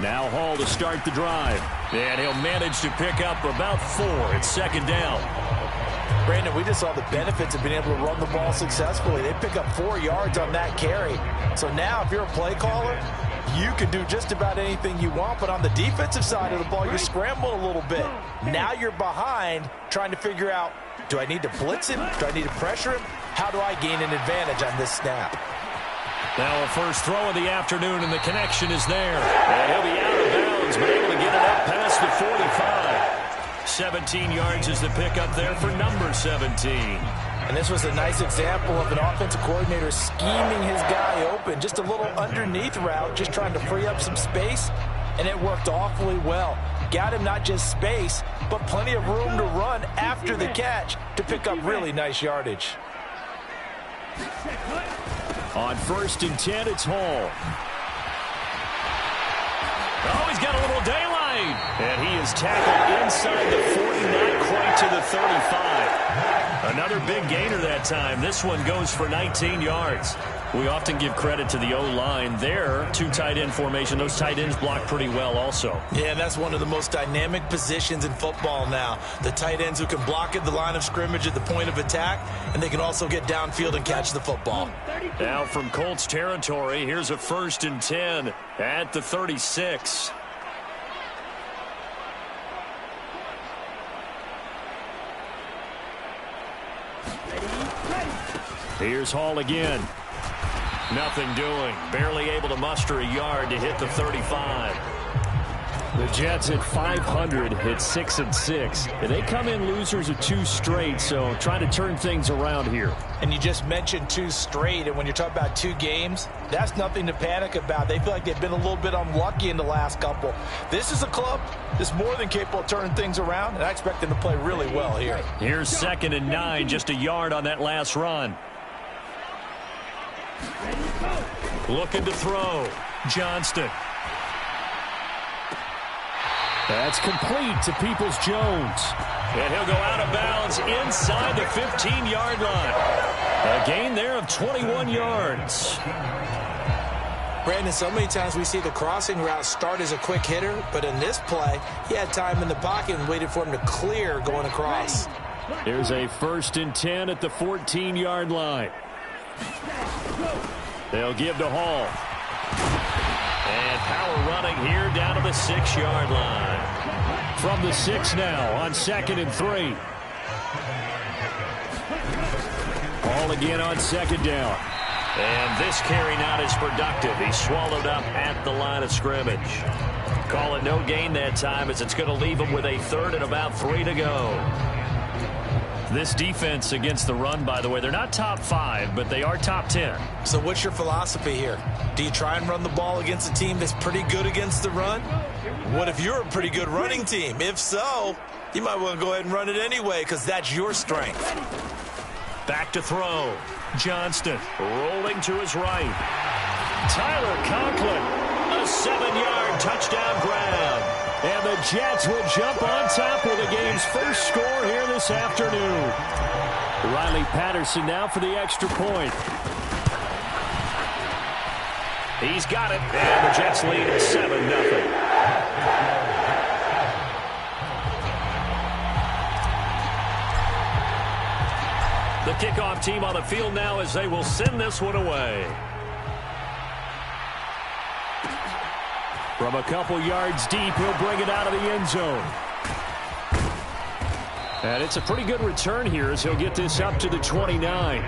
Now Hall to start the drive. And he'll manage to pick up about 4. It's second down. Brandon, we just saw the benefits of being able to run the ball successfully. They pick up 4 yards on that carry. So now if you're a play caller, you can do just about anything you want. But on the defensive side of the ball, you scramble a little bit. Now you're behind trying to figure out, do I need to blitz him? Do I need to pressure him? How do I gain an advantage on this snap? Now a first throw of the afternoon, and the connection is there. And he'll be out of bounds, but able to get it up past the 45. 17 yards is the pickup there for number 17. And this was a nice example of an offensive coordinator scheming his guy open. Just a little underneath route, just trying to free up some space, and it worked awfully well. Got him not just space, but plenty of room to run after the catch to pick up really nice yardage. On 1st and 10, it's Hall. Oh, he's got a little daylight. And he is tackled inside the 40, not quite to the 35. Another big gainer that time. This one goes for 19 yards. We often give credit to the O-line there. 2 tight end formation. Those tight ends block pretty well also. Yeah, that's one of the most dynamic positions in football now. The tight ends who can block at the line of scrimmage at the point of attack, and they can also get downfield and catch the football. Now from Colts territory, here's a 1st and 10 at the 36. Here's Hall again. Nothing doing. Barely able to muster a yard to hit the 35. The Jets at 500 hit 6-6. And they come in losers of 2 straight, so trying to turn things around here. And you just mentioned 2 straight, and when you're talking about 2 games, that's nothing to panic about. They feel like they've been a little bit unlucky in the last couple. This is a club that's more than capable of turning things around, and I expect them to play really well here. Here's 2nd and 9, just a yard on that last run. Looking to throw. Johnston. That's complete to Peoples-Jones. And he'll go out of bounds inside the 15-yard line. A gain there of 21 yards. Brandon, so many times we see the crossing route start as a quick hitter, but in this play, he had time in the pocket and waited for him to clear going across. There's a 1st and 10 at the 14-yard line. They'll give to Hall. And power running here down to the 6-yard line. From the 6 now on 2nd and 3. Hall again on 2nd down. And this carry not as productive. He's swallowed up at the line of scrimmage. Call it no gain that time, as it's going to leave him with a 3rd and about 3 to go. This defense against the run, by the way, they're not top 5, but they are top 10. So what's your philosophy here? Do you try and run the ball against a team that's pretty good against the run? What if you're a pretty good running team? If so, you might want to go ahead and run it anyway, because that's your strength. Back to throw. Johnston rolling to his right. Tyler Conklin, a 7-yard touchdown grab. And the Jets will jump on top with the game's first score here this afternoon. Riley Patterson now for the extra point. He's got it, and the Jets lead at 7-0. The kickoff team on the field now as they will send this one away. From a couple yards deep, he'll bring it out of the end zone. And it's a pretty good return here as he'll get this up to the 29.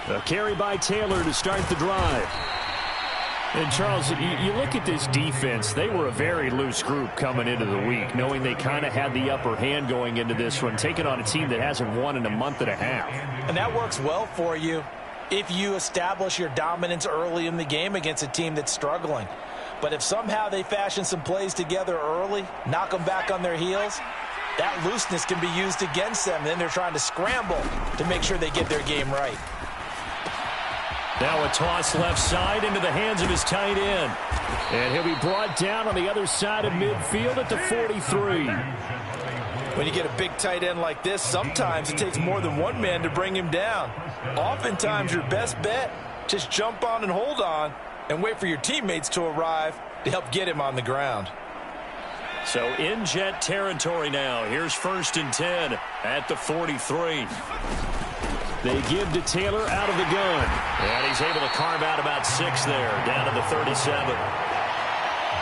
A carry by Taylor to start the drive. And, Charles, you look at this defense, they were a very loose group coming into the week, knowing they kind of had the upper hand going into this one, taking on a team that hasn't won in a month and a half. And that works well for you if you establish your dominance early in the game against a team that's struggling. But if somehow they fashion some plays together early, knock them back on their heels, that looseness can be used against them. Then they're trying to scramble to make sure they get their game right. Now a toss left side into the hands of his tight end. And he'll be brought down on the other side of midfield at the 43. When you get a big tight end like this, sometimes it takes more than one man to bring him down. Oftentimes, your best bet, just jump on and hold on and wait for your teammates to arrive to help get him on the ground. So in Jet territory now. Here's 1st and 10 at the 43. They give to Taylor out of the gun. And he's able to carve out about 6 there, down to the 37.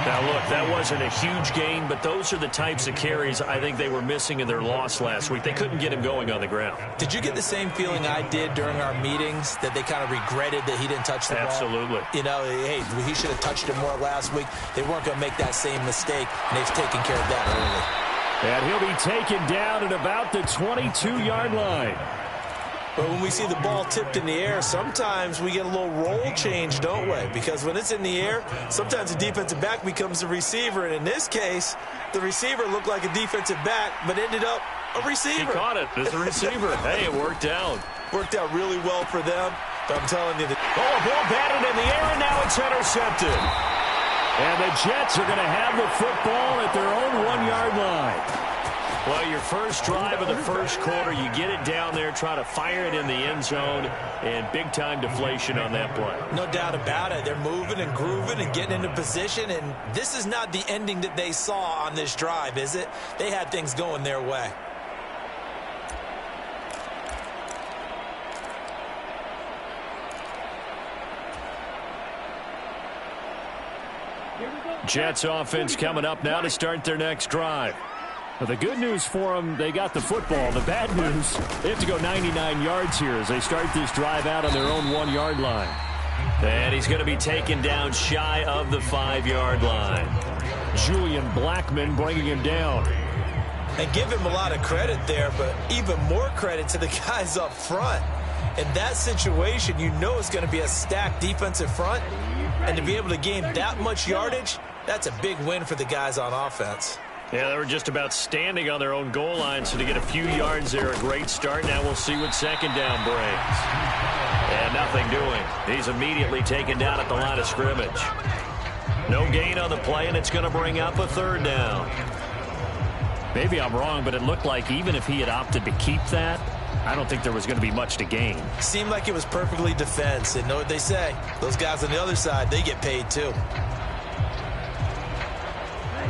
Now, look, that wasn't a huge gain, but those are the types of carries I think they were missing in their loss last week. They couldn't get him going on the ground. Did you get the same feeling I did during our meetings, that they kind of regretted that he didn't touch the ball? Absolutely. You know, hey, he should have touched it more last week. They weren't going to make that same mistake, and they've taken care of that early. And he'll be taken down at about the 22-yard line. But when we see the ball tipped in the air, sometimes we get a little roll change, don't we? Because when it's in the air, sometimes the defensive back becomes the receiver. And in this case, the receiver looked like a defensive back, but ended up a receiver. He caught it as a receiver. Hey, it worked out. Worked out really well for them. But I'm telling you, ball batted in the air, and now it's intercepted. And the Jets are going to have the football at their own 1-yard line. Well, your first drive of the first quarter, you get it down there, try to fire it in the end zone, and big-time deflation on that play. No doubt about it. They're moving and grooving and getting into position, and this is not the ending that they saw on this drive, is it? They had things going their way. Jets offense coming up now to start their next drive. Well, the good news for them, they got the football. The bad news, they have to go 99 yards here as they start this drive out on their own 1-yard line. And he's going to be taken down shy of the 5-yard line. Julian Blackman bringing him down. And give him a lot of credit there, but even more credit to the guys up front. In that situation, you know it's going to be a stacked defensive front. And to be able to gain that much yardage, that's a big win for the guys on offense. Yeah, they were just about standing on their own goal line, so to get a few yards there, a great start. Now we'll see what second down brings. And nothing doing. He's immediately taken down at the line of scrimmage. No gain on the play, and it's going to bring up a 3rd down. Maybe I'm wrong, but it looked like even if he had opted to keep that, I don't think there was going to be much to gain. Seemed like it was perfectly defense. And know what they say? Those guys on the other side, they get paid too.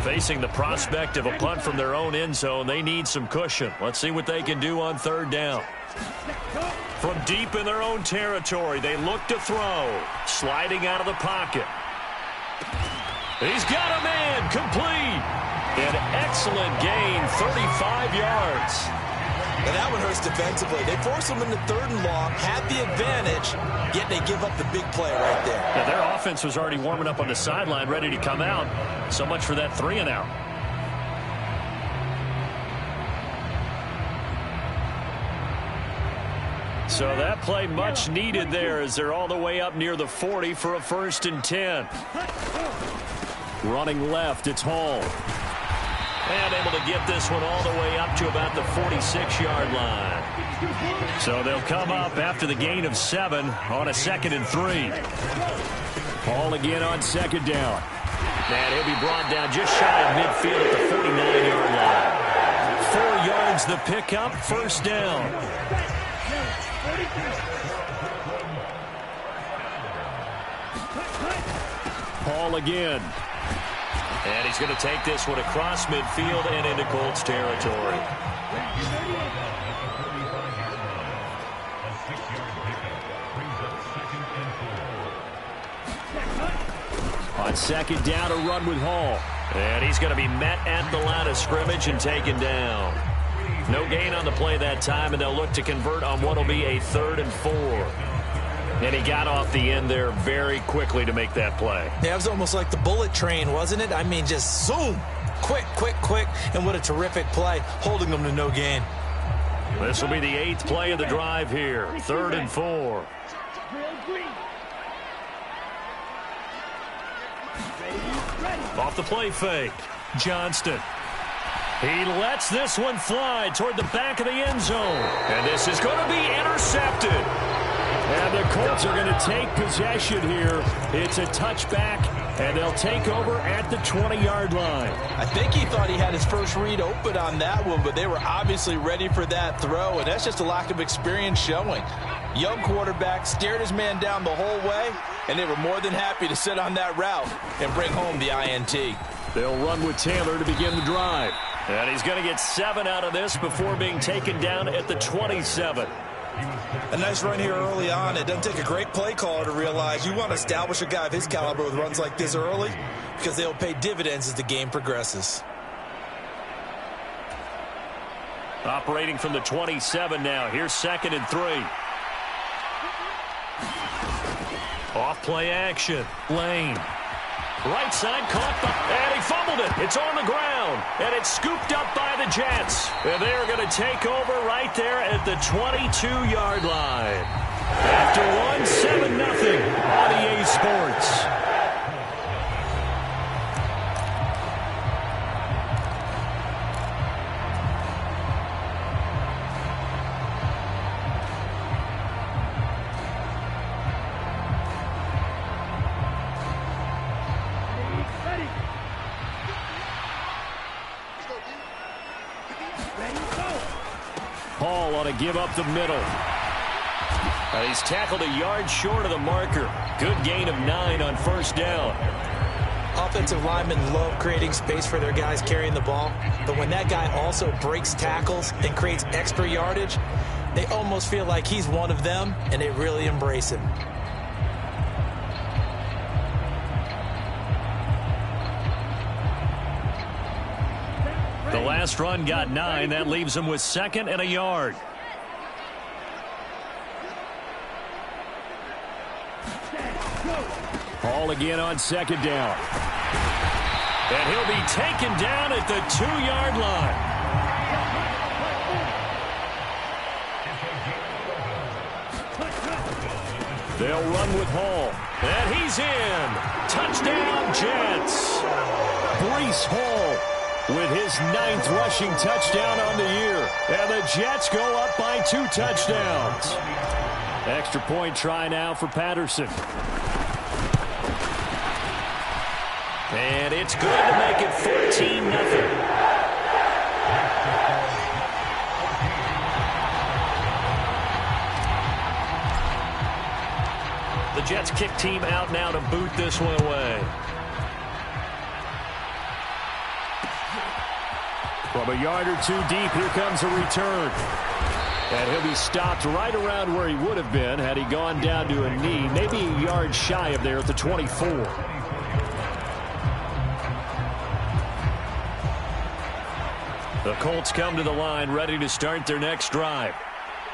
Facing the prospect of a punt from their own end zone, they need some cushion. Let's see what they can do on 3rd down. From deep in their own territory, they look to throw. Sliding out of the pocket. He's got a man, complete. An excellent gain, 35 yards. And that one hurts defensively. They force them into 3rd and long, had the advantage, yet they give up the big play right there. Yeah, their offense was already warming up on the sideline, ready to come out. So much for that 3-and-out. So that play much needed there as they're all the way up near the 40 for a 1st and 10. Running left, it's Hall. And able to get this one all the way up to about the 46-yard line. So they'll come up after the gain of 7 on a 2nd and 3. Hall again on 2nd down. And he'll be brought down just shy of midfield at the 49-yard line. 4 yards the pickup, 1st down. Hall again. And he's going to take this one across midfield and into Colts territory. On 2nd down, a run with Hall. And he's going to be met at the line of scrimmage and taken down. No gain on the play that time, and they'll look to convert on what will be a 3rd and 4. And he got off the end there very quickly to make that play. Yeah, it was almost like the bullet train, wasn't it? I mean, just zoom. Quick, quick, quick. And what a terrific play, holding them to no gain. This will be the 8th play of the drive here. 3rd and 4. Off the play fake. Johnston. He lets this one fly toward the back of the end zone. And this is going to be intercepted. And the Colts are going to take possession here. It's a touchback, and they'll take over at the 20-yard line. I think he thought he had his first read open on that one, but they were obviously ready for that throw, and that's just a lack of experience showing. Young quarterback stared his man down the whole way, and they were more than happy to sit on that route and bring home the INT. They'll run with Taylor to begin the drive. And he's going to get 7 out of this before being taken down at the 27. A nice run here early on. It doesn't take a great play caller to realize you want to establish a guy of his caliber with runs like this early because they'll pay dividends as the game progresses. Operating from the 27 now. Here's 2nd and 3. Off play action. Lane. Right side caught by, and he fumbled it. It's on the ground, and it's scooped up by the Jets. And they're going to take over right there at the 22-yard line. After one, 7-0 on EA Sports. Hall ought to give up the middle. And he's tackled a yard short of the marker. Good gain of 9 on 1st down. Offensive linemen love creating space for their guys carrying the ball, but when that guy also breaks tackles and creates extra yardage, they almost feel like he's one of them, and they really embrace him. The last run got 9. That leaves him with 2nd and a yard. Hall again on 2nd down. And he'll be taken down at the 2-yard line. They'll run with Hall. And he's in. Touchdown, Jets. Breece Hall with his 9th rushing touchdown on the year. And the Jets go up by 2 touchdowns. Extra point try now for Patterson. And it's good to make it 14-0. The Jets kick team out now to boot this one away. From a yard or 2 deep, here comes a return. And he'll be stopped right around where he would have been had he gone down to a knee, maybe a yard shy of there at the 24. The Colts come to the line, ready to start their next drive.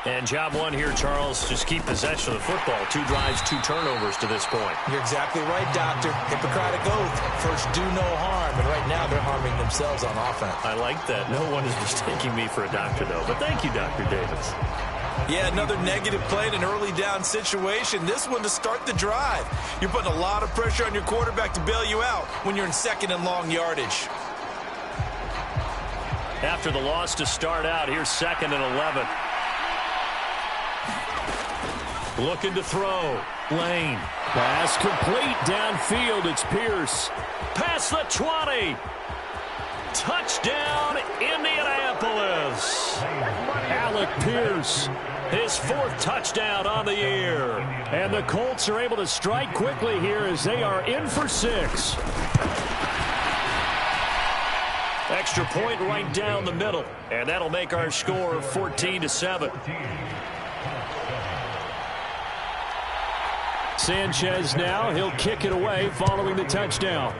And job one here, Charles, just keep possession of the football. 2 drives, 2 turnovers to this point. You're exactly right, Doctor. Hippocratic oath. First, do no harm. And right now, they're harming themselves on offense. I like that. No one is mistaking me for a doctor, though. But thank you, Dr. Davis. Yeah, another negative play in an early down situation. This one to start the drive. You're putting a lot of pressure on your quarterback to bail you out when you're in 2nd and long yardage. After the loss to start out, here's 2nd and 11. Looking to throw. Lane. Pass complete downfield. It's Pierce. Past the 20. Touchdown, Indianapolis. Alec Pierce. His 4th touchdown on the year. And the Colts are able to strike quickly here as they are in for 6. Extra point right down the middle. And that'll make our score 14-7. Sanchez now, he'll kick it away following the touchdown.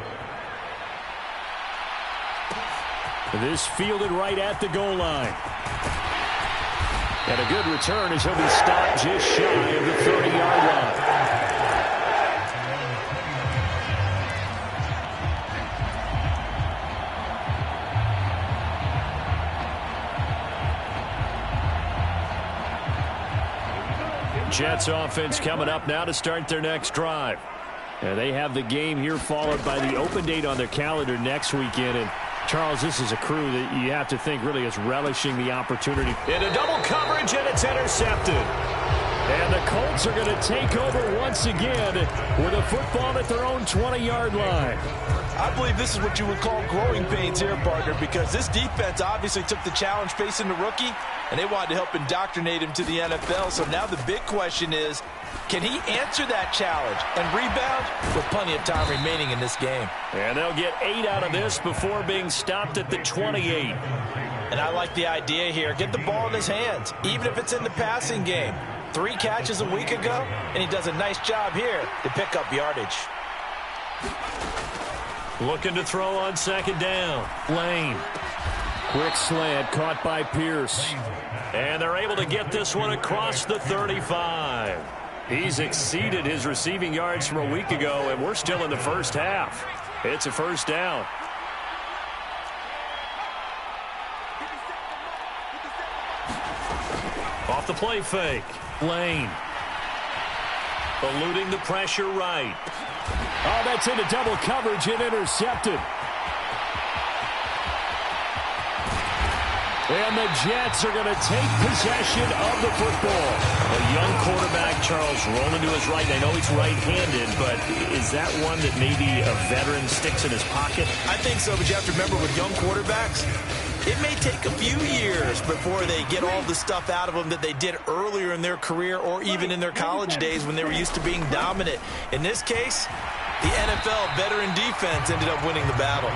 This fielded right at the goal line. And a good return as he'll be stopped just shy of the 30-yard line. Jets offense coming up now to start their next drive. And they have the game here followed by the open date on their calendar next weekend. And Charles, this is a crew that you have to think really is relishing the opportunity. Into double coverage, and it's intercepted. And the Colts are going to take over once again with a football at their own 20-yard line. I believe this is what you would call growing pains here, partner, because this defense obviously took the challenge facing the rookie, and they wanted to help indoctrinate him to the NFL. So now the big question is, can he answer that challenge and rebound with plenty of time remaining in this game? And they'll get 8 out of this before being stopped at the 28. And I like the idea here. Get the ball in his hands, even if it's in the passing game. 3 catches a week ago, and he does a nice job here to pick up yardage. Looking to throw on second down. Lane. Quick slant caught by Pierce. And they're able to get this one across the 35. He's exceeded his receiving yards from a week ago, and we're still in the first half. It's a first down. Off the play fake. Lane. Eluding the pressure right. Oh, that's into double coverage and intercepted. And the Jets are going to take possession of the football. A young quarterback, Charles, rolling to his right. I know he's right-handed, but is that one that maybe a veteran sticks in his pocket? I think so, but you have to remember with young quarterbacks, it may take a few years before they get all the stuff out of them that they did earlier in their career or even in their college days when they were used to being dominant. In this case, the NFL veteran defense ended up winning the battle.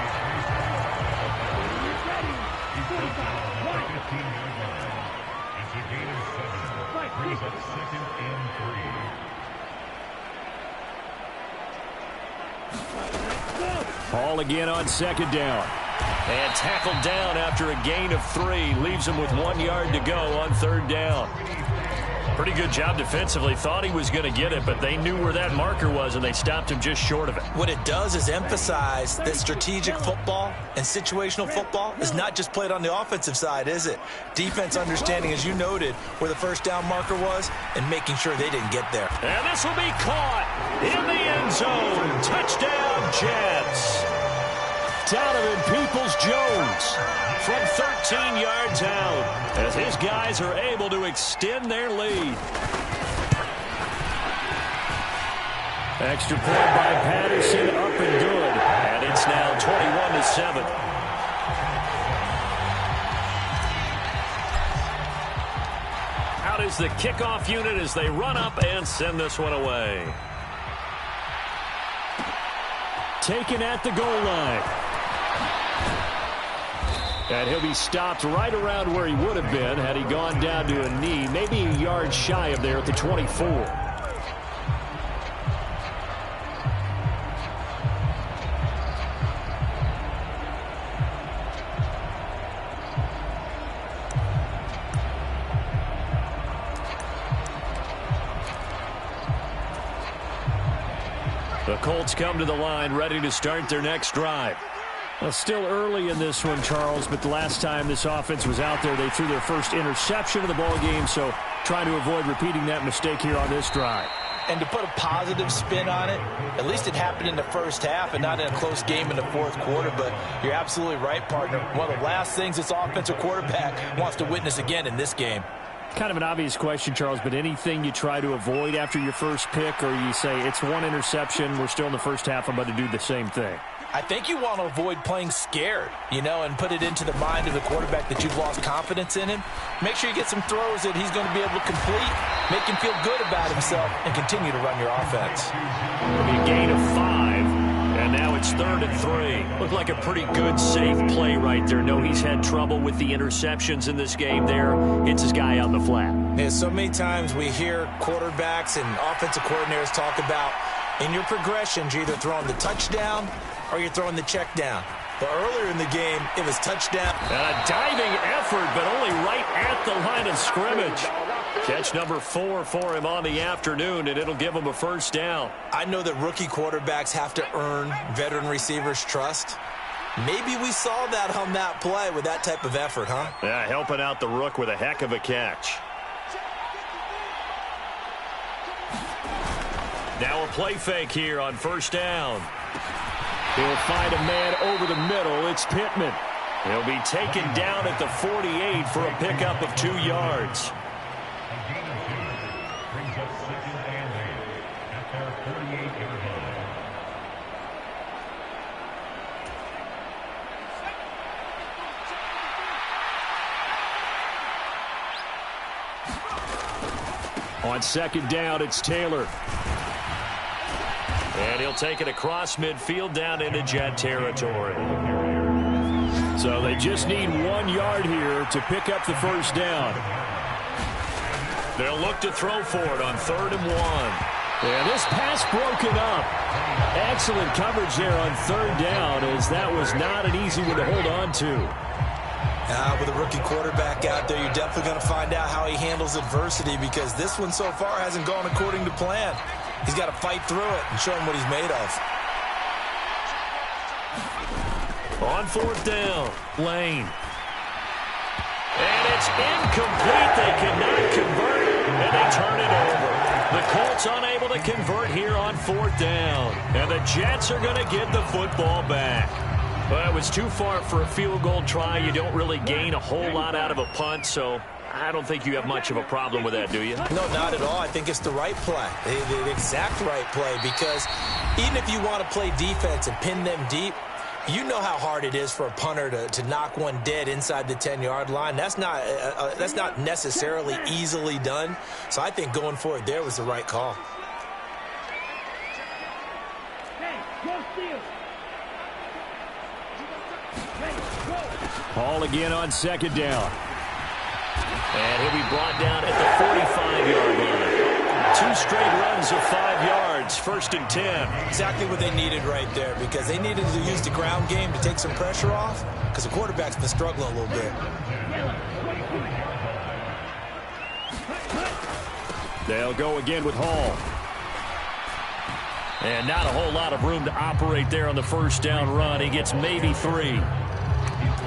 Ball again on second down. And tackled down after a gain of 3. Leaves him with 1 yard to go on third down. Pretty good job defensively. Thought he was going to get it, but they knew where that marker was, and they stopped him just short of it. What it does is emphasize that strategic football and situational football is not just played on the offensive side, is it? Defense understanding, as you noted, where the first down marker was and making sure they didn't get there. And this will be caught in the end zone. Touchdown, Jets. Donovan Peoples-Jones from 13 yards out as his guys are able to extend their lead. Extra point by Patterson, up and good. And it's now 21-7. Out is the kickoff unit as they run up and send this one away. Taken at the goal line. And he'll be stopped right around where he would have been had he gone down to a knee, maybe a yard shy of there at the 24. The Colts come to the line ready to start their next drive. Well, still early in this one, Charles, but the last time this offense was out there, they threw their first interception of the ball game, so trying to avoid repeating that mistake here on this drive. And to put a positive spin on it, at least it happened in the first half and not in a close game in the fourth quarter, but you're absolutely right, partner. One of the last things this offensive quarterback wants to witness again in this game. Kind of an obvious question, Charles, but anything you try to avoid after your first pick, or you say it's one interception, we're still in the first half, I'm about to do the same thing? I think you want to avoid playing scared, and put it into the mind of the quarterback that you've lost confidence in him. Make sure you get some throws that he's going to be able to complete, make him feel good about himself, and continue to run your offense. It'll be a gain of 5, and now it's 3rd and 3. Looked like a pretty good, safe play right there. No, he's had trouble with the interceptions in this game there. Hits his guy out in the flat. Yeah, so many times we hear quarterbacks and offensive coordinators talk about in your progressions, you're either throwing the touchdown or you're throwing the check down. But earlier in the game, it was touchdown. And a diving effort, but only right at the line of scrimmage. Catch number 4 for him on the afternoon, and it'll give him a first down. I know that rookie quarterbacks have to earn veteran receivers' trust. Maybe we saw that on that play with that type of effort, huh? Yeah, helping out the rook with a heck of a catch. Now a play fake here on first down. He'll find a man over the middle. It's Pittman. He'll be taken down at the 48 for a pickup of 2 yards. On second down, it's Taylor. And he'll take it across midfield down into Jet territory. So they just need 1 yard here to pick up the first down. They'll look to throw for it on 3rd and 1. Yeah, this pass broken up. Excellent coverage there on 3rd down, as that was not an easy one to hold on to. With a rookie quarterback out there, you're definitely going to find out how he handles adversity, because this one so far hasn't gone according to plan. He's got to fight through it and show him what he's made of. On 4th down, Lane. And it's incomplete. They cannot convert, and they turn it over. The Colts unable to convert here on 4th down. And the Jets are going to get the football back. Well, it was too far for a field goal try. You don't really gain a whole lot out of a punt, so I don't think you have much of a problem with that, do you? No, not at all. I think it's the right play, the exact right play, because even if you want to play defense and pin them deep, you know how hard it is for a punter to knock one dead inside the 10-yard line. That's not necessarily easily done. So I think going for it there was the right call. Ball again on second down. And he'll be brought down at the 45-yard line. 2 straight runs of 5 yards, 1st and 10. Exactly what they needed right there, because they needed to use the ground game to take some pressure off, because the quarterback's been struggling a little bit. They'll go again with Hall. And not a whole lot of room to operate there on the first down run. He gets maybe 3.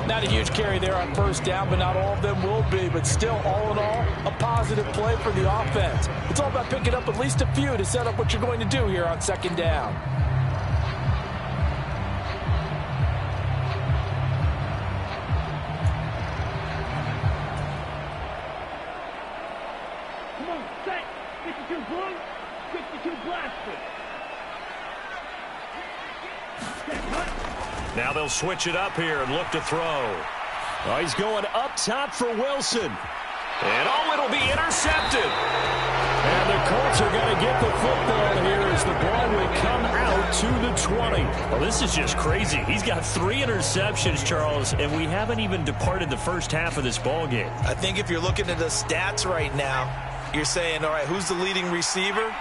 Not a huge carry there on first down, but not all of them will be. But still, all in all, a positive play for the offense. It's all about picking up at least a few to set up what you're going to do here on second down. Come on, set. 52 blue, 52 blaster. Now they'll switch it up here and look to throw. Oh, he's going up top for Wilson. And it'll be intercepted. And the Colts are going to get the football here as the ball will come out to the 20. Well, this is just crazy. He's got 3 interceptions, Charles, and we haven't even departed the first half of this ball game. I think if you're looking at the stats right now, you're saying, all right, who's the leading receiver?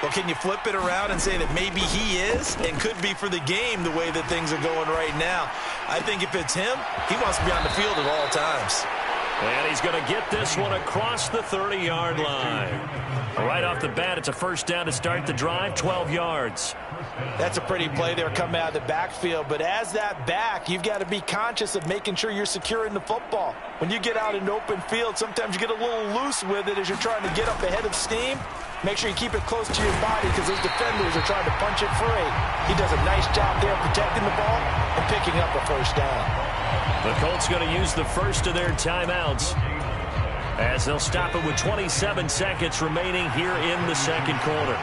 Well, can you flip it around and say that maybe he is and could be for the game the way that things are going right now? I think if it's him, he wants to be on the field at all times. And he's going to get this one across the 30-yard line. Right off the bat, it's a first down to start the drive, 12 yards. That's a pretty play there coming out of the backfield. But as that back, you've got to be conscious of making sure you're securing the football. When you get out in open field, sometimes you get a little loose with it as you're trying to get up ahead of steam. Make sure you keep it close to your body, because those defenders are trying to punch it free. He does a nice job there protecting the ball and picking up a first down. The Colts going to use the first of their timeouts as they'll stop it with 27 seconds remaining here in the second quarter.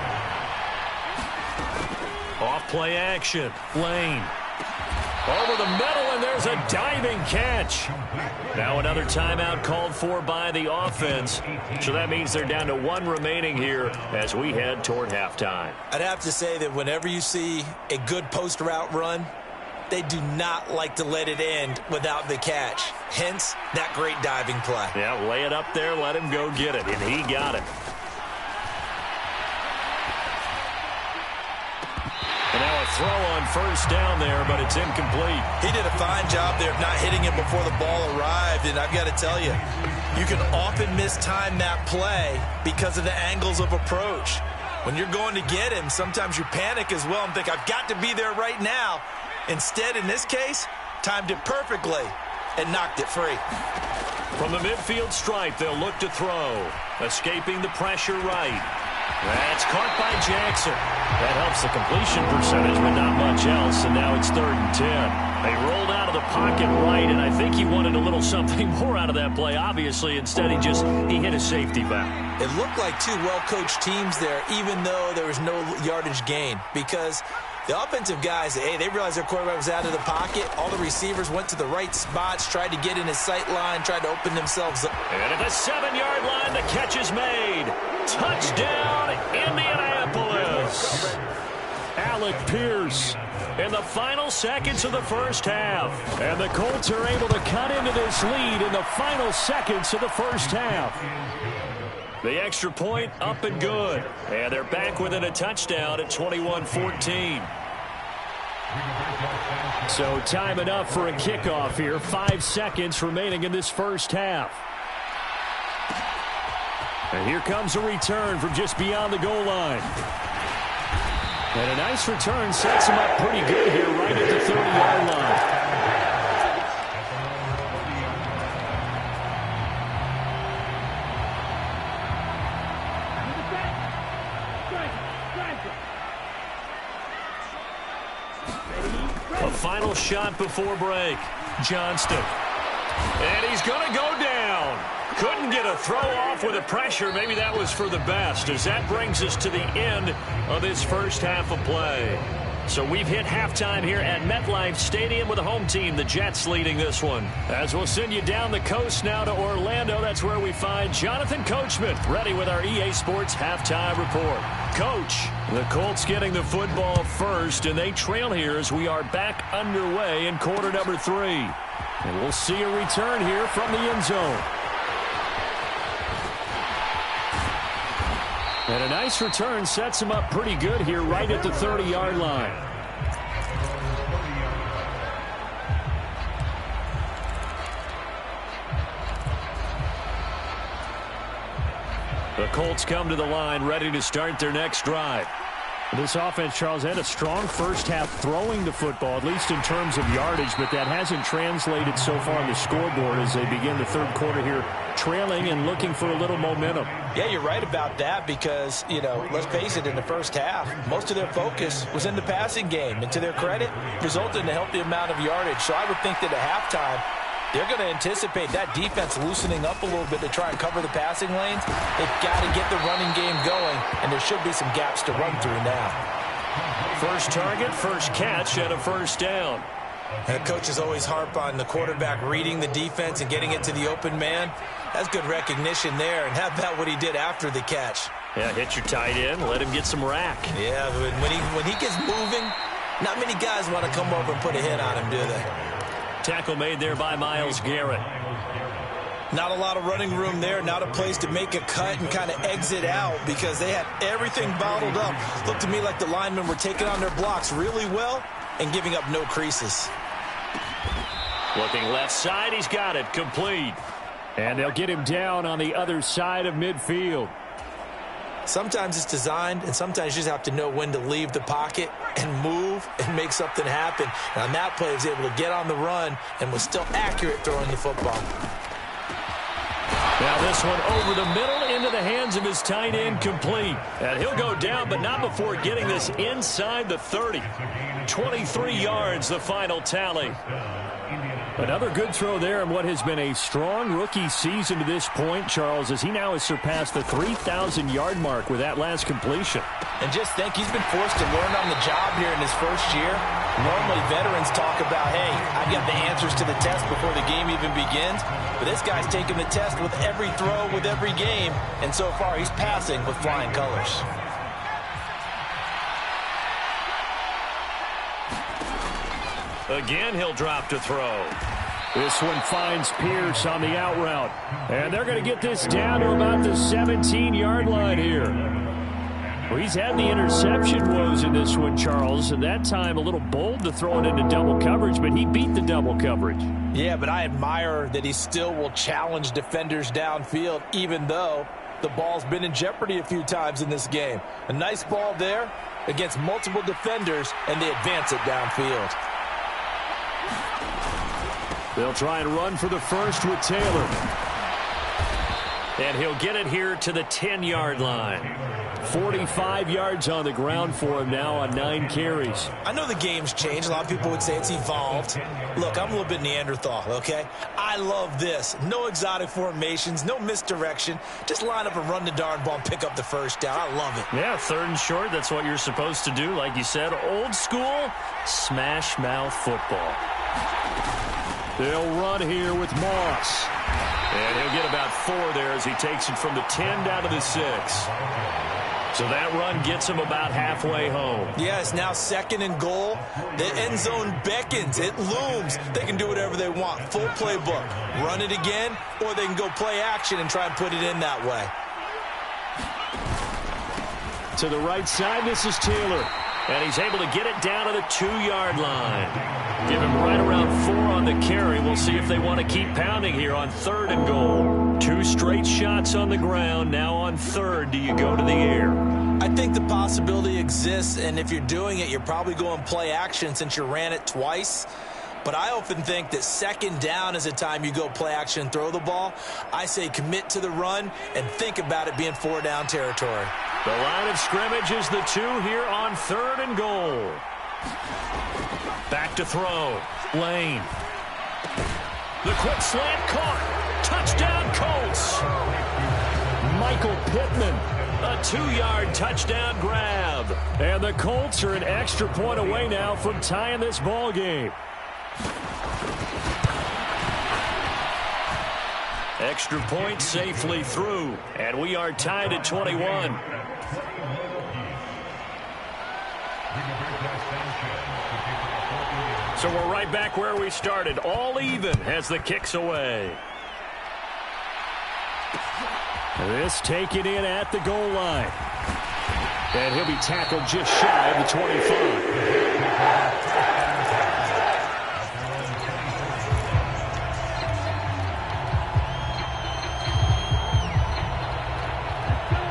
Off play action. Lane. Over the middle, and there's a diving catch. Now another timeout called for by the offense. So that means they're down to 1 remaining here as we head toward halftime. I'd have to say that whenever you see a good post route run, they do not like to let it end without the catch. Hence, that great diving play. Yeah, lay it up there, let him go get it, and he got it. And now a throw on first down there, but it's incomplete. He did a fine job there of not hitting it before the ball arrived, and I've got to tell you, you can often mistime that play because of the angles of approach. When you're going to get him, sometimes you panic as well and think, I've got to be there right now. Instead, in this case, timed it perfectly and knocked it free. From the midfield stripe, they'll look to throw. Escaping the pressure right. That's caught by Jackson. That helps the completion percentage, but not much else, and now it's 3rd and 10. They rolled out of the pocket right, and I think he wanted a little something more out of that play, obviously. Instead, he hit a safety valve. It looked like two well-coached teams there, even though there was no yardage gain, because the offensive guys, hey, they realized their quarterback was out of the pocket. All the receivers went to the right spots, tried to get in his sight line, tried to open themselves up. And at the 7-yard line, the catch is made. Touchdown, Indianapolis. Alec Pierce in the final seconds of the first half. And the Colts are able to cut into this lead in the final seconds of the first half. The extra point up and good. And they're back within a touchdown at 21-14. So time enough for a kickoff here. 5 seconds remaining in this first half. And here comes a return from just beyond the goal line. And a nice return sets him up pretty good here right at the 30-yard line. A final shot before break. Johnston. And he's going to go down. Couldn't get a throw off with the pressure. Maybe that was for the best, as that brings us to the end of this first half of play. So we've hit halftime here at MetLife Stadium with the home team, the Jets, leading this one. As we'll send you down the coast now to Orlando, that's where we find Jonathan Coachman, ready with our EA Sports halftime report. Coach, the Colts getting the football first, and they trail here as we are back underway in quarter number 3. And we'll see a return here from the end zone. And a nice return sets him up pretty good here right at the 30-yard line. The Colts come to the line ready to start their next drive. This offense, Charles, had a strong first half throwing the football, at least in terms of yardage, but that hasn't translated so far on the scoreboard as they begin the third quarter here, trailing and looking for a little momentum. Yeah, you're right about that because, let's face it, in the first half, most of their focus was in the passing game. And to their credit, resulted in a healthy amount of yardage. So I would think that at halftime, they're going to anticipate that defense loosening up a little bit to try and cover the passing lanes. They've got to get the running game going, and there should be some gaps to run through now. First target, first catch, and a first down. And coaches always harp on the quarterback reading the defense and getting it to the open man. That's good recognition there, and how about what he did after the catch? Yeah, hit your tight end, let him get some rack. Yeah, but when he gets moving, not many guys want to come over and put a hit on him, do they? Tackle made there by Myles Garrett. Not a lot of running room there, not a place to make a cut and kind of exit out because they had everything bottled up. Looked to me like the linemen were taking on their blocks really well and giving up no creases. Looking left side, he's got it, complete. And they'll get him down on the other side of midfield. Sometimes it's designed, and sometimes you just have to know when to leave the pocket and move and make something happen. And on that play, he was able to get on the run and was still accurate throwing the football. Now this one over the middle into the hands of his tight end, complete. And he'll go down, but not before getting this inside the 30. 23 yards, the final tally. Another good throw there in what has been a strong rookie season to this point, Charles, as he now has surpassed the 3,000-yard mark with that last completion. And just think, he's been forced to learn on the job here in his first year. Normally, veterans talk about, hey, I've got the answers to the test before the game even begins. But this guy's taking the test with every throw, with every game. And so far, he's passing with flying colors. Again, he'll drop to throw. This one finds Pierce on the out route. And they're going to get this down to about the 17-yard line here. Well, he's had the interception woes in this one, Charles, and that time a little bold to throw it into double coverage, but he beat the double coverage. Yeah, but I admire that he still will challenge defenders downfield, even though the ball's been in jeopardy a few times in this game. A nice ball there against multiple defenders, and they advance it downfield. They'll try and run for the first with Taylor. And he'll get it here to the 10-yard line. 45 yards on the ground for him now on 9 carries. I know the game's changed. A lot of people would say it's evolved. Look, I'm a little bit Neanderthal, okay? I love this. No exotic formations, no misdirection. Just line up and run the darn ball and pick up the first down. I love it. Yeah, 3rd and short. That's what you're supposed to do. Like you said, old school smash mouth football. They'll run here with Moss. And he'll get about 4 there as he takes it from the 10 down to the 6. So that run gets him about halfway home. Yeah, it's now 2nd and goal. The end zone beckons. It looms. They can do whatever they want. Full playbook. Run it again, or they can go play action and try and put it in that way. To the right side, this is Taylor. And he's able to get it down to the 2-yard line. Give him right around 4 on the carry. We'll see if they want to keep pounding here on 3rd and goal. 2 straight shots on the ground. Now on 3rd, do you go to the air? I think the possibility exists, and if you're doing it, you're probably going play action since you ran it twice. But I often think that 2nd down is a time you go play action and throw the ball. I say commit to the run and think about it being 4-down territory. The line of scrimmage is the 2 here on 3rd and goal. Back to throw. Lane. The quick slant caught. Touchdown Colts. Michael Pittman. A 2-yard touchdown grab. And the Colts are an extra point away now from tying this ball game. Extra point safely through. And we are tied at 21. So we're right back where we started. All even as the kick's away. This taken in at the goal line. And he'll be tackled just shy of the 25.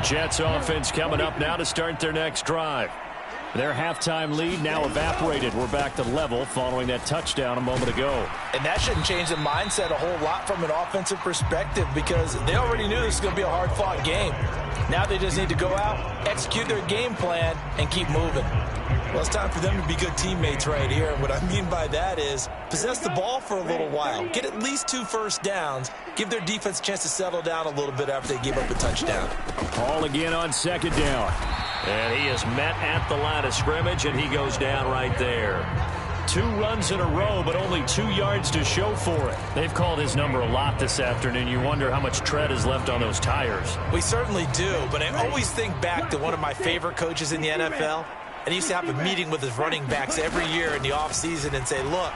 Jets offense coming up now to start their next drive. Their halftime lead now evaporated. We're back to level following that touchdown a moment ago. And that shouldn't change the mindset a whole lot from an offensive perspective because they already knew this was going to be a hard-fought game. Now they just need to go out, execute their game plan, and keep moving. Well, it's time for them to be good teammates right here. And what I mean by that is possess the ball for a little while. Get at least 2 first downs. Give their defense a chance to settle down a little bit after they give up a touchdown. Ball again on 2nd down. And he is met at the line of scrimmage, and he goes down right there. 2 runs in a row, but only 2 yards to show for it. They've called his number a lot this afternoon. You wonder how much tread is left on those tires. We certainly do, but I always think back to one of my favorite coaches in the NFL. And he used to have a meeting with his running backs every year in the offseason and say, look,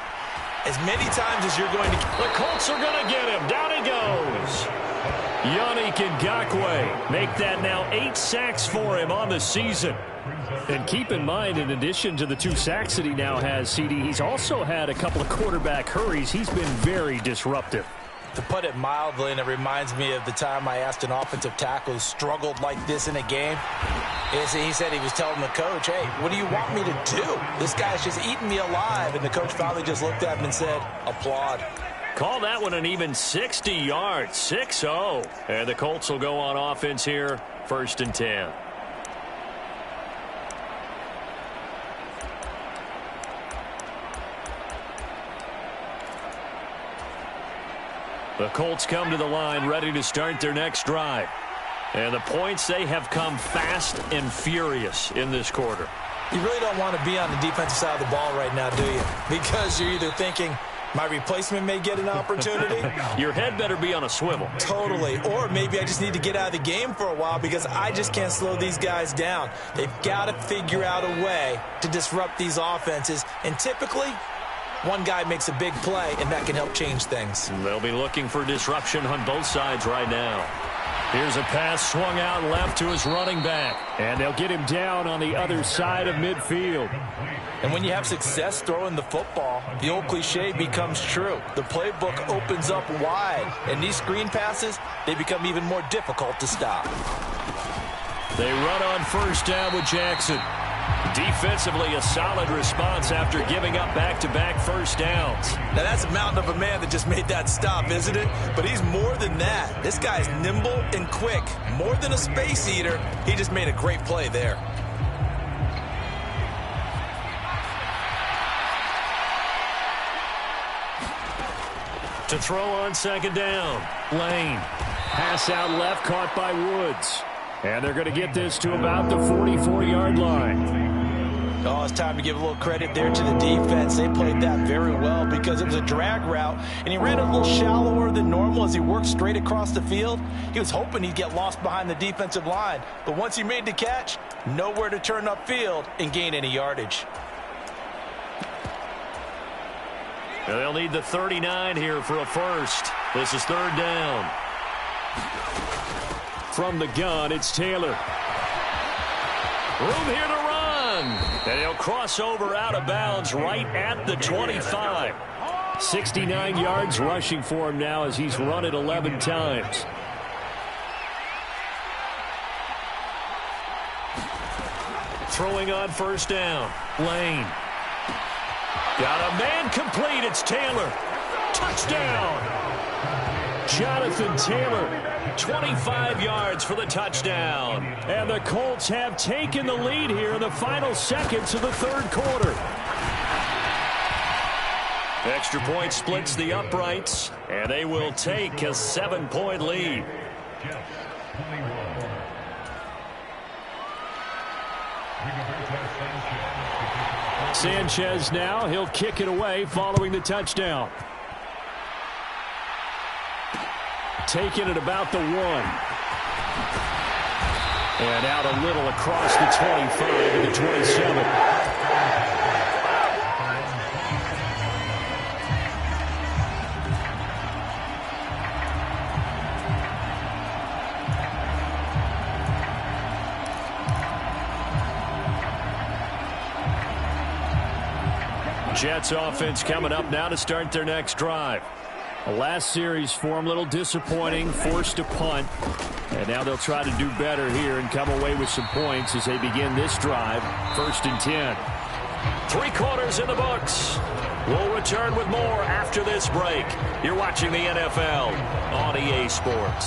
as many times as you're going to... The Colts are going to get him. Down he goes. Yannick Ngakoue make that now 8 sacks for him on the season. And keep in mind, in addition to the 2 sacks that he now has, CD, he's also had a couple of quarterback hurries. He's been very disruptive. To put it mildly, and it reminds me of the time I asked an offensive tackle who struggled like this in a game. He said he was telling the coach, hey, what do you want me to do? This guy's just eating me alive. And the coach finally just looked at him and said, applaud. Call that one an even 60 yards, 6-0. And the Colts will go on offense here, 1st and 10. The Colts come to the line ready to start their next drive. And the points, they have come fast and furious in this quarter. You really don't want to be on the defensive side of the ball right now, do you? Because you're either thinking, my replacement may get an opportunity. Your head better be on a swivel. Totally. Or maybe I just need to get out of the game for a while because I just can't slow these guys down. They've got to figure out a way to disrupt these offenses. And typically, one guy makes a big play, and that can help change things. They'll be looking for disruption on both sides right now. Here's a pass swung out left to his running back. And they'll get him down on the other side of midfield. And when you have success throwing the football, the old cliche becomes true. The playbook opens up wide. And these screen passes, they become even more difficult to stop. They run on 1st down with Jackson. Defensively, a solid response after giving up back-to-back first downs. Now, that's a mountain of a man that just made that stop, isn't it? But he's more than that. This guy's nimble and quick. More than a space eater, he just made a great play there. To throw on second down. Lane. Pass out left, caught by Woods. And they're going to get this to about the 44-yard line. Oh, it's time to give a little credit there to the defense. They played that very well because it was a drag route, and he ran a little shallower than normal as he worked straight across the field. He was hoping he'd get lost behind the defensive line, but once he made the catch, nowhere to turn upfield and gain any yardage. They'll need the 39 here for a first. This is third down. From the gun, it's Taylor. Room here to run. And he'll cross over out of bounds right at the 25. 69 yards rushing for him now as he's run it 11 times. Throwing on first down. Lane. Got a man complete. It's Taylor. Touchdown. Jonathan Taylor. 25 yards for the touchdown. And the Colts have taken the lead here in the final seconds of the third quarter. Extra point splits the uprights, and they will take a 7-point lead. Sanchez now, he'll kick it away following the touchdown. Taking it about the 1. And out a little across the 25 to the 27. Jets offense coming up now to start their next drive. The last series for them, a little disappointing, forced a punt. And now they'll try to do better here and come away with some points as they begin this drive. 1st and 10. 3 quarters in the books. We'll return with more after this break. You're watching the NFL on EA Sports.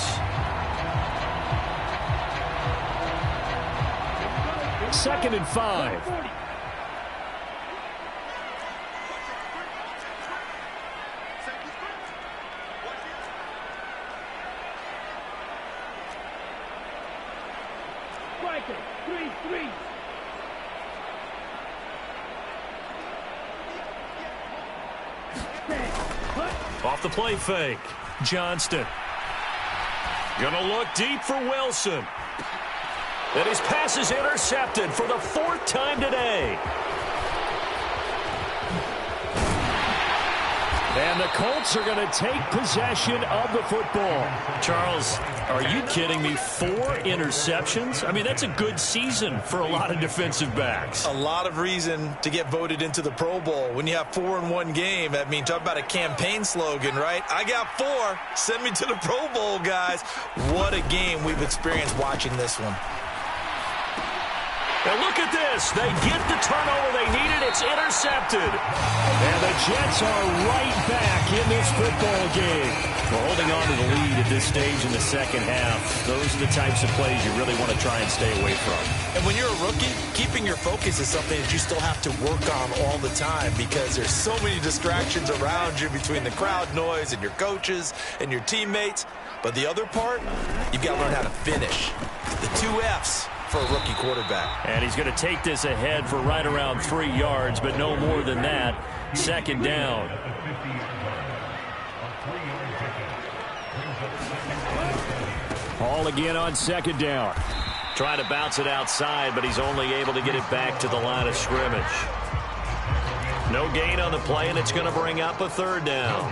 2nd and 5. Off the play fake. Johnston. Gonna look deep for Wilson. And his pass is intercepted for the 4th time today. And the Colts are going to take possession of the football. Charles, are you kidding me? 4 interceptions? I mean, that's a good season for a lot of defensive backs. A lot of reason to get voted into the Pro Bowl. When you have 4 in one game, I mean, talk about a campaign slogan, right? I got 4. Send me to the Pro Bowl, guys. What a game we've experienced watching this one. And look at this. They get the turnover they needed. It's intercepted. And the Jets are right back in this football game. We're holding on to the lead at this stage in the second half. Those are the types of plays you really want to try and stay away from. And when you're a rookie, keeping your focus is something that you still have to work on all the time because there's so many distractions around you between the crowd noise and your coaches and your teammates. But the other part, you've got to learn how to finish. The 2 F's. For a rookie quarterback. And he's going to take this ahead for right around 3 yards, but no more than that. 2nd down. Hall again on 2nd down. Trying to bounce it outside, but he's only able to get it back to the line of scrimmage. No gain on the play, and it's going to bring up a 3rd down.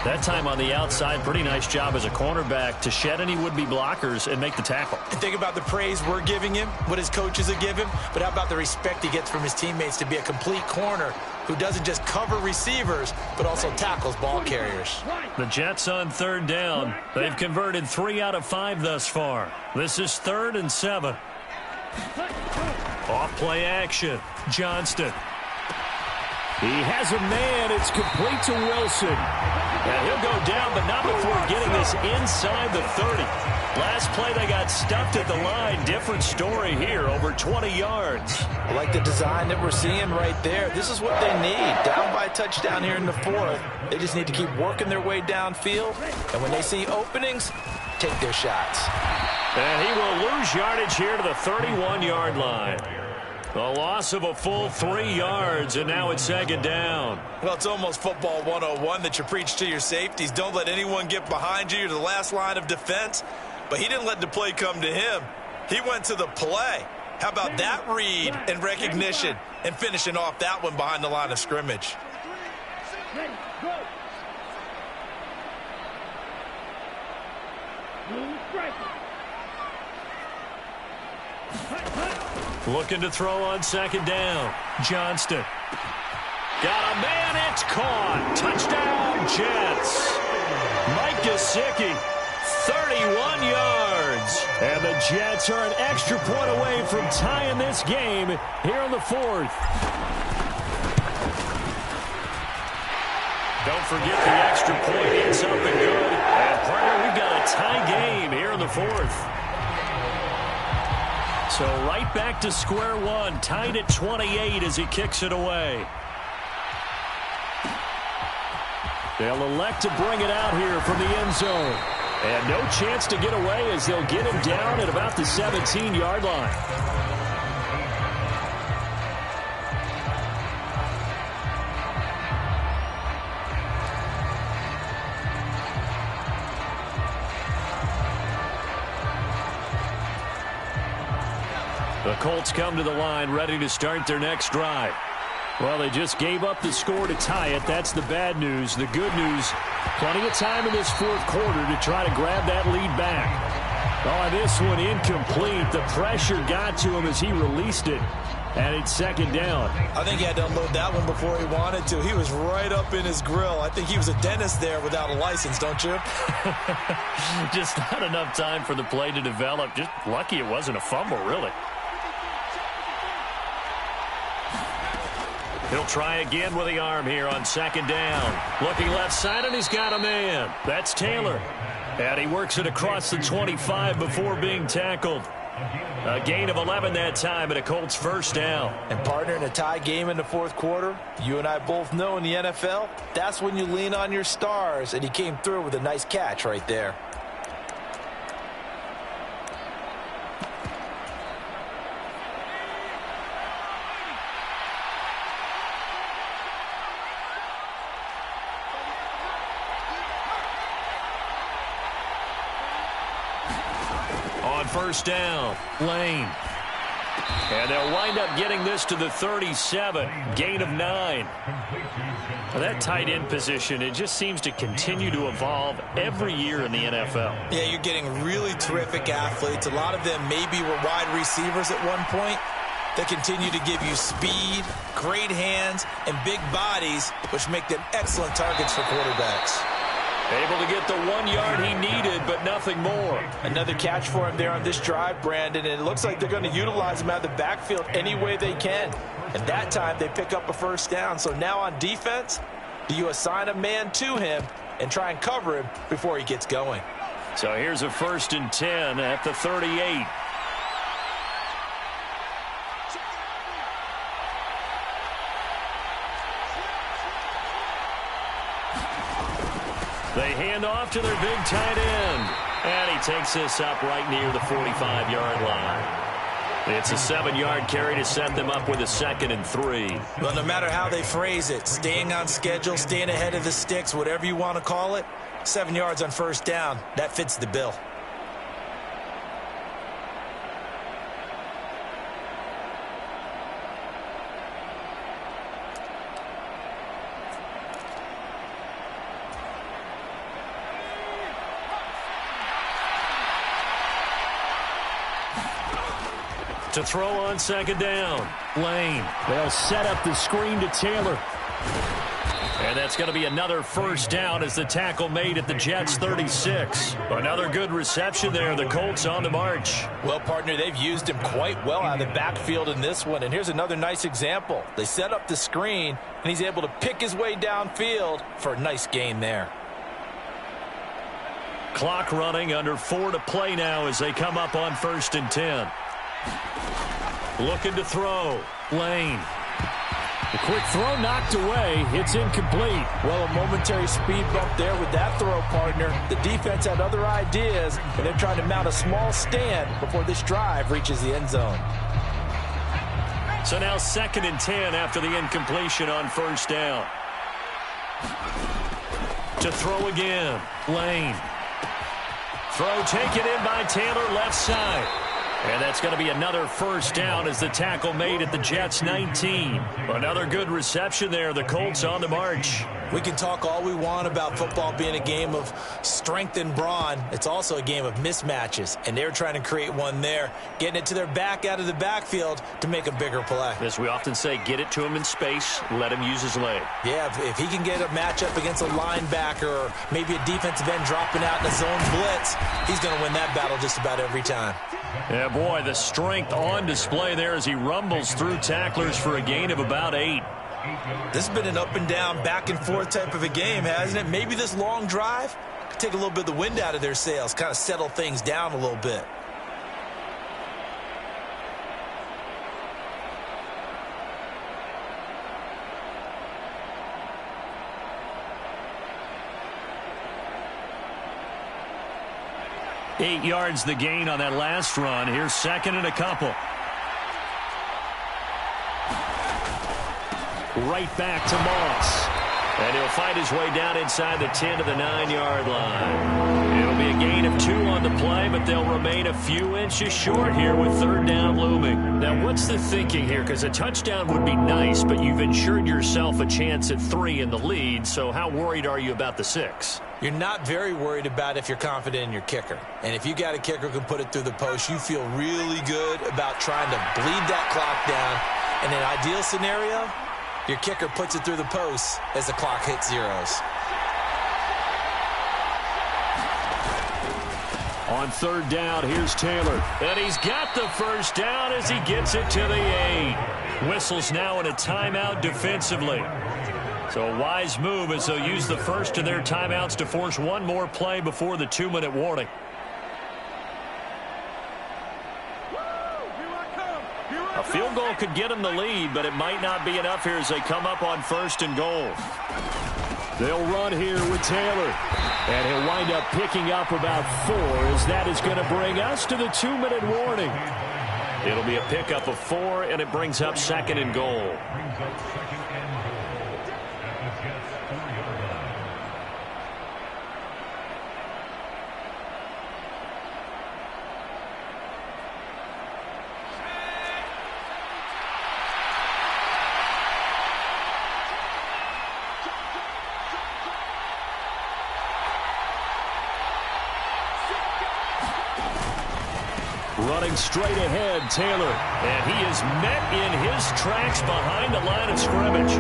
That time on the outside, pretty nice job as a cornerback to shed any would-be blockers and make the tackle. And think about the praise we're giving him, what his coaches are giving, but how about the respect he gets from his teammates to be a complete corner who doesn't just cover receivers, but also tackles ball carriers. The Jets on 3rd down. They've converted 3 out of 5 thus far. This is 3rd and 7. Off play action. Johnston. He has a man. It's complete to Wilson. And he'll go down, but not before getting this inside the 30. Last play, they got stuffed at the line. Different story here, over 20 yards. I like the design that we're seeing right there. This is what they need. Down by a touchdown here in the 4th. They just need to keep working their way downfield. And when they see openings, take their shots. And he will lose yardage here to the 31-yard line. A loss of a full 3 yards, and now it's second down. Well, it's almost football 101 that you preach to your safeties. Don't let anyone get behind you. You're the last line of defense. But he didn't let the play come to him. He went to the play. How about that read and recognition and finishing off that one behind the line of scrimmage? Ready, go. Blue striker. Looking to throw on second down. Johnston. Got a man, it's caught. Touchdown, Jets. Mike Gesicki, 31 yards. And the Jets are an extra point away from tying this game here in the 4th. Don't forget the extra point in something good. And partner, we've got a tie game here in the 4th. So right back to square one, tied at 28 as he kicks it away. They'll elect to bring it out here from the end zone. And no chance to get away as they'll get him down at about the 17-yard line. The Colts come to the line ready to start their next drive. Well, they just gave up the score to tie it. That's the bad news. The good news, plenty of time in this 4th quarter to try to grab that lead back. Oh, this one incomplete. The pressure got to him as he released it. And it's second down. I think he had to unload that one before he wanted to. He was right up in his grill. I think he was a dentist there without a license, don't you? Just not enough time for the play to develop. Just lucky it wasn't a fumble, really. He'll try again with the arm here on second down. Looking left side, and he's got a man. That's Taylor. And he works it across the 25 before being tackled. A gain of 11 that time, and a Colts first down. And partner, in a tie game in the 4th quarter, you and I both know in the NFL, that's when you lean on your stars, and he came through with a nice catch right there. First down, Lane. And they'll wind up getting this to the 37. Gain of 9. Well, that tight end position, it just seems to continue to evolve every year in the NFL. Yeah, you're getting really terrific athletes. A lot of them maybe were wide receivers at one point. They continue to give you speed, great hands, and big bodies, which make them excellent targets for quarterbacks. Able to get the 1 yard he needed, but nothing more. Another catch for him there on this drive, Brandon, and it looks like they're going to utilize him out of the backfield any way they can. And that time they pick up a first down. So now on defense, do you assign a man to him and try and cover him before he gets going? So here's a 1st and 10 at the 38. They hand off to their big tight end. And he takes this up right near the 45-yard line. It's a 7-yard carry to set them up with a 2nd and 3. Well, no matter how they phrase it, staying on schedule, staying ahead of the sticks, whatever you want to call it, 7 yards on first down, that fits the bill. To throw on second down, Lane. They'll set up the screen to Taylor. And that's going to be another first down as the tackle made at the Jets' 36. Another good reception there. The Colts on the march. Well, partner, they've used him quite well out of the backfield in this one. And here's another nice example. They set up the screen, and he's able to pick his way downfield for a nice gain there. Clock running, under 4 to play now as they come up on 1st and 10. Looking to throw. Lane. The quick throw knocked away. It's incomplete. Well, a momentary speed bump there with that throw, partner. The defense had other ideas, and they're trying to mount a small stand before this drive reaches the end zone. So now 2nd and 10 after the incompletion on 1st down. To throw again. Lane. Throw taken in by Taylor, left side. And that's going to be another first down as the tackle made at the Jets' 19. Another good reception there. The Colts on the march. We can talk all we want about football being a game of strength and brawn. It's also a game of mismatches, and they're trying to create one there, getting it to their back out of the backfield to make a bigger play. As we often say, get it to him in space, let him use his leg. Yeah, if he can get a matchup against a linebacker or maybe a defensive end dropping out in a zone blitz, he's going to win that battle just about every time. Yeah, boy, the strength on display there as he rumbles through tacklers for a gain of about 8. This has been an up and down, back and forth type of a game, hasn't it? Maybe this long drive could take a little bit of the wind out of their sails, kind of settle things down a little bit. Eight yards the gain on that last run. Here's 2nd and a couple. Right back to Moss. And he'll fight his way down inside the 10 to the 9-yard line. It'll be a gain of 2 on the play, but they'll remain a few inches short here with 3rd down looming. Now, what's the thinking here? Because a touchdown would be nice, but you've ensured yourself a chance at 3 in the lead, so how worried are you about the 6? You're not very worried about if you're confident in your kicker. And if you got a kicker who can put it through the post, you feel really good about trying to bleed that clock down. In an ideal scenario, your kicker puts it through the post as the clock hits zeros. On 3rd down, here's Taylor. And he's got the first down as he gets it to the 8. Whistles now in a timeout defensively. So a wise move as they'll use the first of their timeouts to force one more play before the 2-minute warning. A field goal could get them the lead, but it might not be enough here as they come up on 1st and goal. They'll run here with Taylor. And he'll wind up picking up about 4 as that is going to bring us to the 2-minute warning. It'll be a pickup of 4, and it brings up 2nd and goal. Running straight ahead, Taylor. And he is met in his tracks behind the line of scrimmage.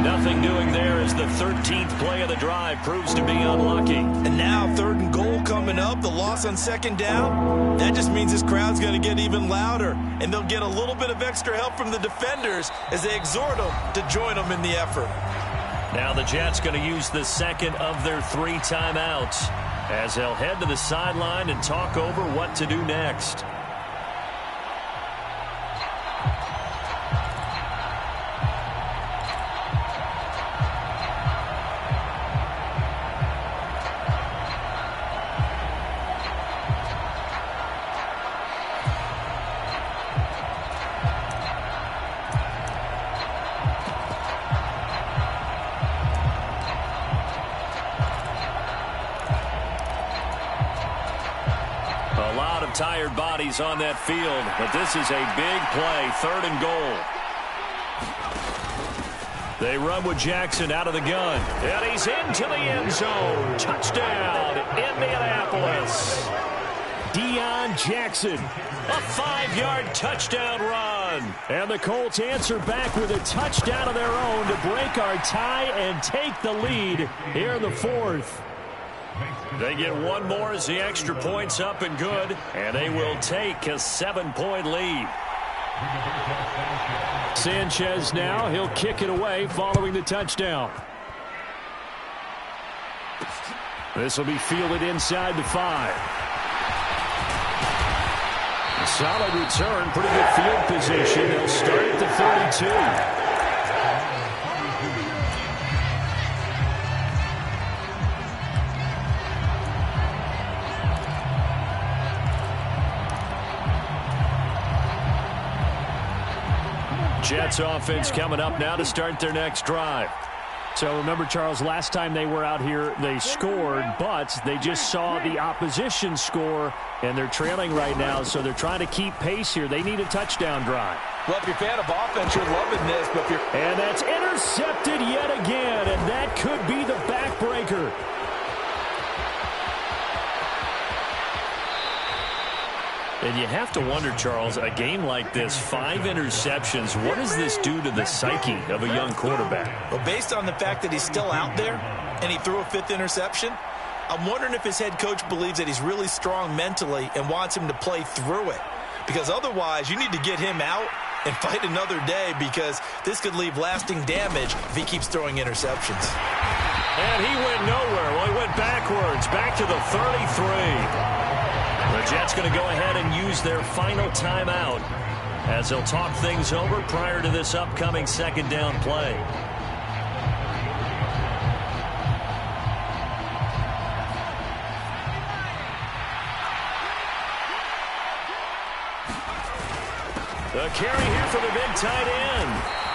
Nothing doing there as the 13th play of the drive proves to be unlucky. And now 3rd and goal coming up. The loss on 2nd down. That just means this crowd's going to get even louder. And they'll get a little bit of extra help from the defenders as they exhort them to join them in the effort. Now the Jets going to use the 2nd of their 3 timeouts as they'll head to the sideline and talk over what to do next. Tired bodies on that field, but this is a big play, 3rd and goal. They run with Jackson out of the gun, and he's into the end zone. Touchdown, Indianapolis. Deion Jackson. A 5-yard touchdown run. And the Colts answer back with a touchdown of their own to break our tie and take the lead here in the fourth. They get one more as the extra point's up and good, and they will take a 7-point lead. Sanchez now, he'll kick it away following the touchdown. This will be fielded inside the 5. A solid return, pretty good field position. They'll start at the 32. Jets offense coming up now to start their next drive. So remember, Charles, last time they were out here, they scored, but they just saw the opposition score, and they're trailing right now, so they're trying to keep pace here. They need a touchdown drive. Well, if you're a fan of offense, you're loving this. But if you're... And that's intercepted yet again, and that could be the backbreaker. And you have to wonder, Charles, a game like this, 5 interceptions, what does this do to the psyche of a young quarterback? Well, based on the fact that he's still out there and he threw a 5th interception, I'm wondering if his head coach believes that he's really strong mentally and wants him to play through it. Because otherwise, you need to get him out and fight another day, because this could leave lasting damage if he keeps throwing interceptions. And he went nowhere. Well, he went backwards, back to the 33. The Jets going to go ahead and use their final timeout as they'll talk things over prior to this upcoming second down play. The carry here for the big tight end.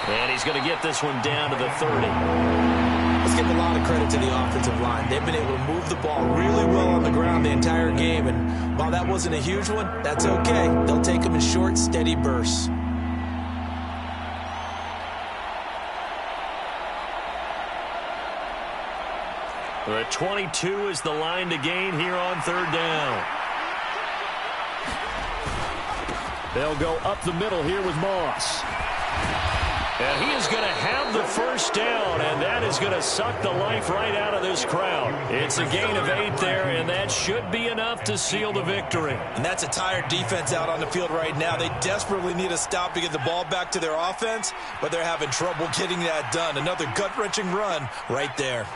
And he's going to get this one down to the 30. Let's give a lot of credit to the offensive line. They've been able to move the ball really well on the ground the entire game. And while that wasn't a huge one, that's okay. They'll take them in short, steady bursts. The 22 is the line to gain here on third down. They'll go up the middle here with Moss. And he is going to have the first down, and that is going to suck the life right out of this crowd. It's a gain of 8 there, and that should be enough to seal the victory. And that's a tired defense out on the field right now. They desperately need a stop to get the ball back to their offense, but they're having trouble getting that done. Another gut-wrenching run right there.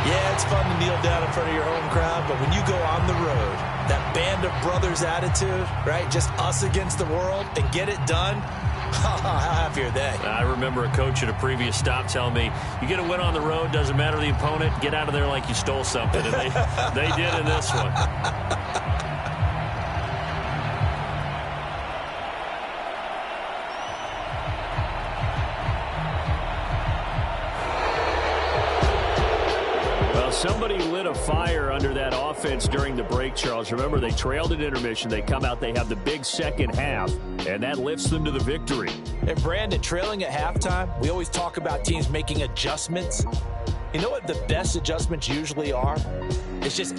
Yeah, it's fun to kneel down in front of your home crowd, but when you go on the road, that band of brothers attitude, right, just us against the world, and get it done, how happy are they? I remember a coach at a previous stop telling me, you get a win on the road, doesn't matter the opponent, get out of there like you stole something. And they did in this one. Somebody lit a fire under that offense during the break, Charles. Remember, they trailed at intermission. They come out, they have the big second half, and that lifts them to the victory. And Brandon, trailing at halftime, we always talk about teams making adjustments. You know what the best adjustments usually are? It's just